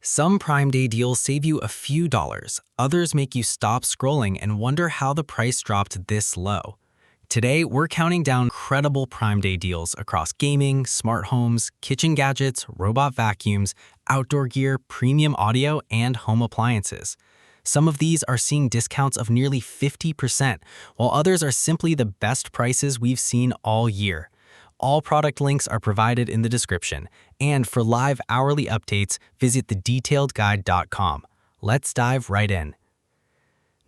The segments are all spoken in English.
Some Prime Day deals save you a few dollars, others make you stop scrolling and wonder how the price dropped this low. Today, we're counting down incredible Prime Day deals across gaming, smart homes, kitchen gadgets, robot vacuums, outdoor gear, premium audio, and home appliances. Some of these are seeing discounts of nearly 50%, while others are simply the best prices we've seen all year. All product links are provided in the description, and for live hourly updates, visit thedetailedguide.com. Let's dive right in.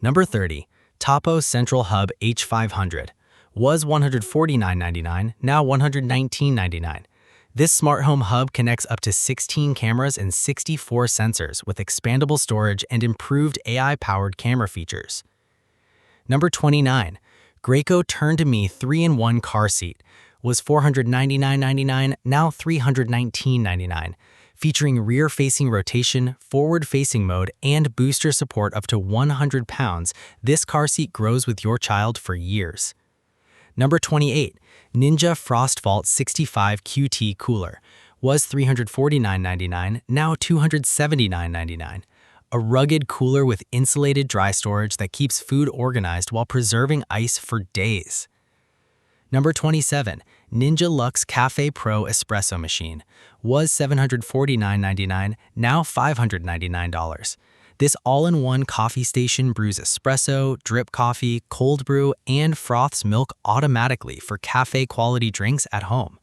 Number 30. Tapo CentralHub H500 was $149.99, now $119.99. This smart home hub connects up to 16 cameras and 64 sensors with expandable storage and improved AI-powered camera features. Number 29. Graco Turn-to-Me 3-in-1 car seat was $499.99, now $319.99. Featuring rear-facing rotation, forward-facing mode, and booster support up to 100 pounds, this car seat grows with your child for years. Number 28. Ninja FrostVault 65 QT Cooler was $349.99, now $279.99. A rugged cooler with insulated dry storage that keeps food organized while preserving ice for days. Number 27. Ninja Luxe Café Pro Espresso Machine was $749.99, now $599. This all-in-one coffee station brews espresso, drip coffee, cold brew, and froths milk automatically for cafe-quality drinks at home.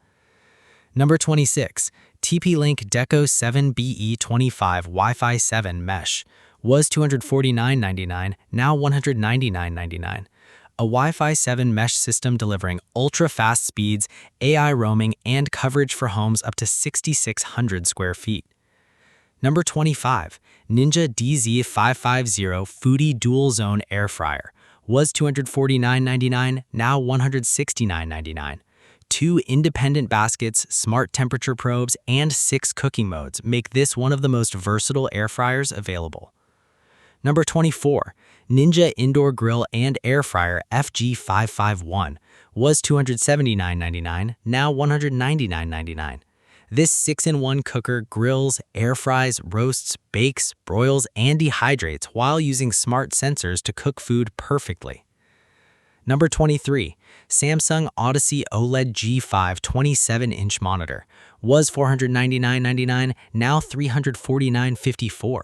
Number 26. TP-Link Deco 7BE25 Wi-Fi 7 Mesh was $249.99, now $199.99. A Wi-Fi 7 mesh system delivering ultra-fast speeds, AI roaming, and coverage for homes up to 6,600 square feet. Number 25. Ninja DZ550 Foodi DualZone Air Fryer was $249.99, now $169.99. 2 independent baskets, smart temperature probes, and 6 cooking modes make this one of the most versatile air fryers available. Number 24. Ninja Indoor Grill and Air Fryer FG551 was $279.99, now $199.99. This 6-in-1 cooker grills, air fries, roasts, bakes, broils, and dehydrates while using smart sensors to cook food perfectly. Number 23. Samsung Odyssey OLED G5 27-inch monitor was $499.99, now $349.54.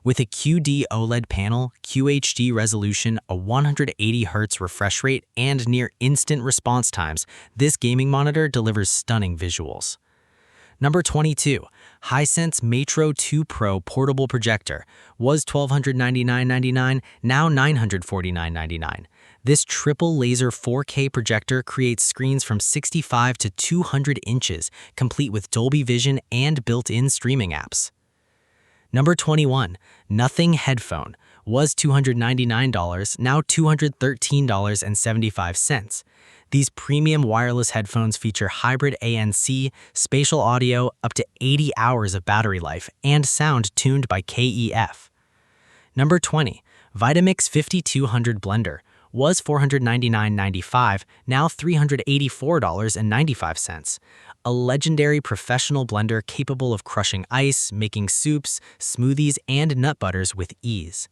With a QD OLED panel, QHD resolution, a 180Hz refresh rate, and near instant response times, this gaming monitor delivers stunning visuals. Number 22. Hisense Metro 2 Pro Portable Projector was $1,299.99, now $949.99. This triple laser 4K projector creates screens from 65 to 200 inches, complete with Dolby Vision and built-in streaming apps. Number 21. Nothing Headphone was $299, now $213.75. These premium wireless headphones feature hybrid ANC, spatial audio, up to 80 hours of battery life, and sound tuned by KEF. Number 20. Vitamix 5200 Blender was $499.95, now $384.95. A legendary professional blender capable of crushing ice, making soups, smoothies, and nut butters with ease.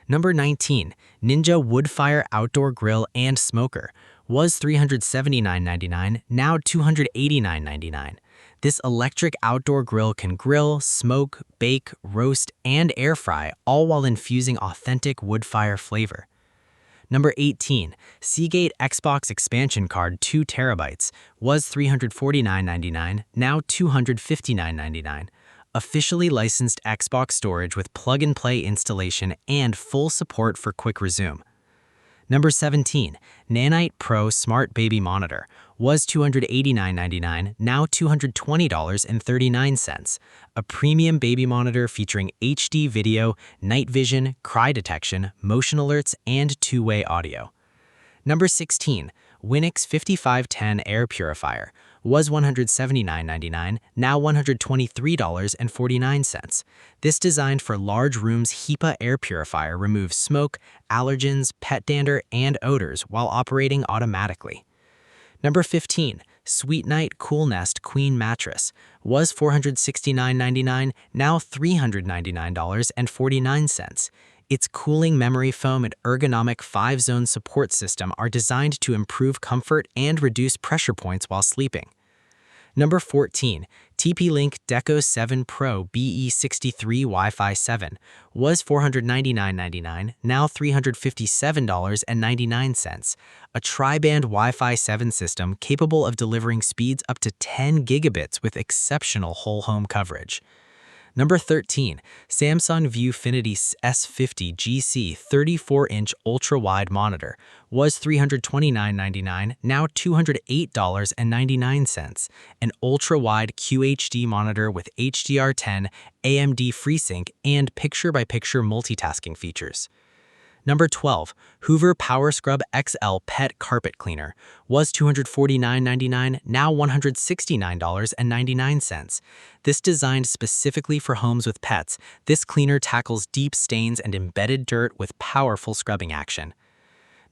Number 19. Ninja Woodfire Outdoor Grill and Smoker was $379.99, now $289.99. This electric outdoor grill can grill, smoke, bake, roast, and air fry, all while infusing authentic woodfire flavor. Number 18. Seagate Xbox Expansion Card 2 TB was $349.99, now $259.99. Officially licensed Xbox storage with plug-and-play installation and full support for quick resume. Number 17. Nanit Pro Smart Baby Monitor was $289.99, now $220.39. A premium baby monitor featuring HD video, night vision, cry detection, motion alerts, and two-way audio. Number 16. WiNIX 5510 Air Purifier was $179.99, now $123.49. This designed for large rooms HEPA air purifier removes smoke, allergens, pet dander, and odors while operating automatically. Number 15. Sweetnight CoolNest Queen Mattress was $469.99, now $399.49. Its cooling memory foam and ergonomic 5-zone support system are designed to improve comfort and reduce pressure points while sleeping. Number 14, TP-Link Deco 7 Pro BE63 Wi-Fi 7 was $499.99, now $357.99. A tri-band Wi-Fi 7 system capable of delivering speeds up to 10 gigabits with exceptional whole home coverage. Number 13, Samsung ViewFinity S50 GC 34-inch ultra-wide monitor was $329.99, now $208.99. An ultra-wide QHD monitor with HDR10, AMD FreeSync, and picture-by-picture multitasking features. Number 12, Hoover PowerScrub XL Pet Carpet Cleaner was $249.99, now $169.99. This designed specifically for homes with pets, this cleaner tackles deep stains and embedded dirt with powerful scrubbing action.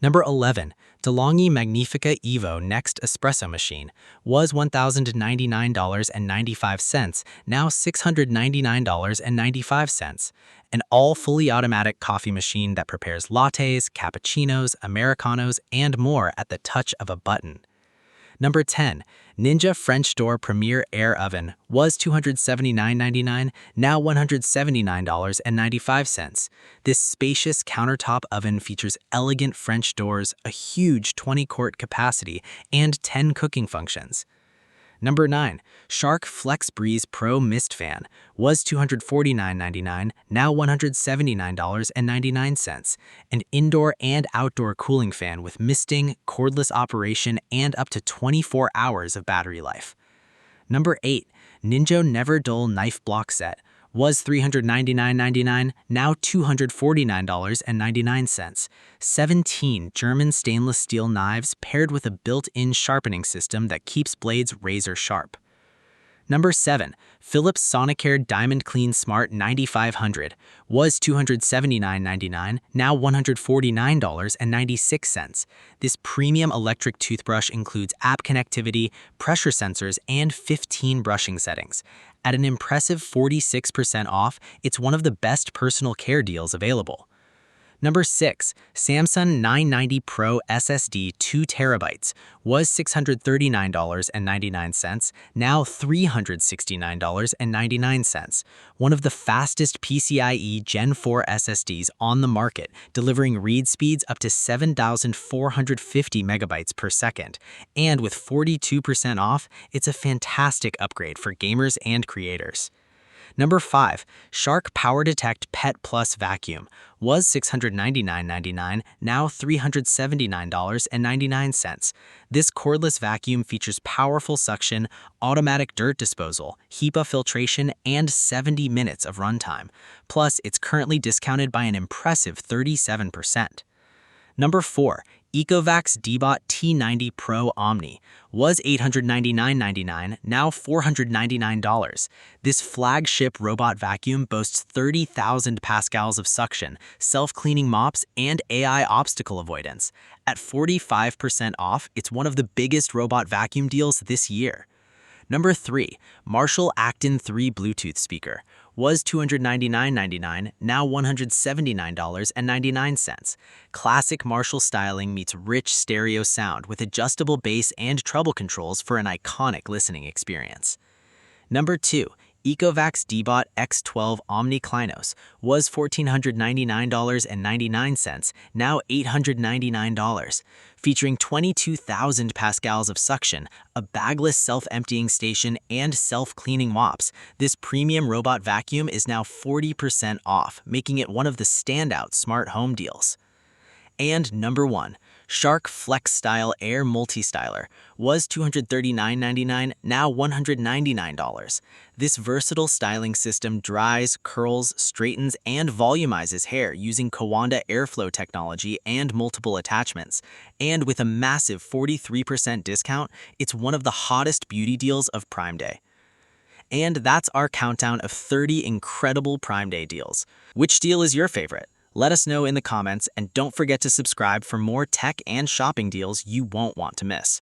Number 11, DeLonghi Magnifica Evo Next Espresso Machine was $1,099.95, now $699.95. An all-fully automatic coffee machine that prepares lattes, cappuccinos, Americanos, and more at the touch of a button. Number 10, Ninja French Door Premier Air Oven was $279.99, now $179.95. This spacious countertop oven features elegant French doors, a huge 20-quart capacity, and 10 cooking functions. Number 9, Shark Flex Breeze Pro Mist Fan was $249.99, now $179.99. An indoor and outdoor cooling fan with misting, cordless operation, and up to 24 hours of battery life. Number 8, Ninja Never Dull Knife Block Set was $399.99, now $249.99. 17 German stainless steel knives paired with a built-in sharpening system that keeps blades razor sharp. Number 7, Philips Sonicare Diamond Clean Smart 9500 was $279.99, now $149.96. This premium electric toothbrush includes app connectivity, pressure sensors, and 15 brushing settings. At an impressive 46% off, it's one of the best personal care deals available. Number 6, Samsung 990 Pro SSD 2TB was $639.99, now $369.99. One of the fastest PCIe Gen 4 SSDs on the market, delivering read speeds up to 7,450 megabytes per second. And with 42% off, it's a fantastic upgrade for gamers and creators. Number 5, Shark Power Detect Pet Plus Vacuum was $699.99, now $379.99. This cordless vacuum features powerful suction, automatic dirt disposal, HEPA filtration, and 70 minutes of runtime. Plus, it's currently discounted by an impressive 37%. Number 4, Ecovacs Dbot T90 Pro Omni was $899.99, now $499. This flagship robot vacuum boasts 30,000 pascals of suction, self-cleaning mops, and AI obstacle avoidance. At 45% off, it's one of the biggest robot vacuum deals this year. Number 3, Marshall Acton 3 Bluetooth speaker was $299.99, now $179.99. Classic Marshall styling meets rich stereo sound with adjustable bass and treble controls for an iconic listening experience. Number 2, Ecovacs Dbot X12 Omni Klynos was $1,499.99, now $899. Featuring 22,000 pascals of suction, a bagless self-emptying station, and self-cleaning mops, this premium robot vacuum is now 40% off, making it one of the standout smart home deals. And number 1, Shark Flex Style Air Multi-Styler was $239.99, now $199. This versatile styling system dries, curls, straightens, and volumizes hair using Kawanda airflow technology and multiple attachments. And with a massive 43% discount, it's one of the hottest beauty deals of Prime Day. And that's our countdown of 30 incredible Prime Day deals. Which deal is your favorite? Let us know in the comments, and don't forget to subscribe for more tech and shopping deals you won't want to miss.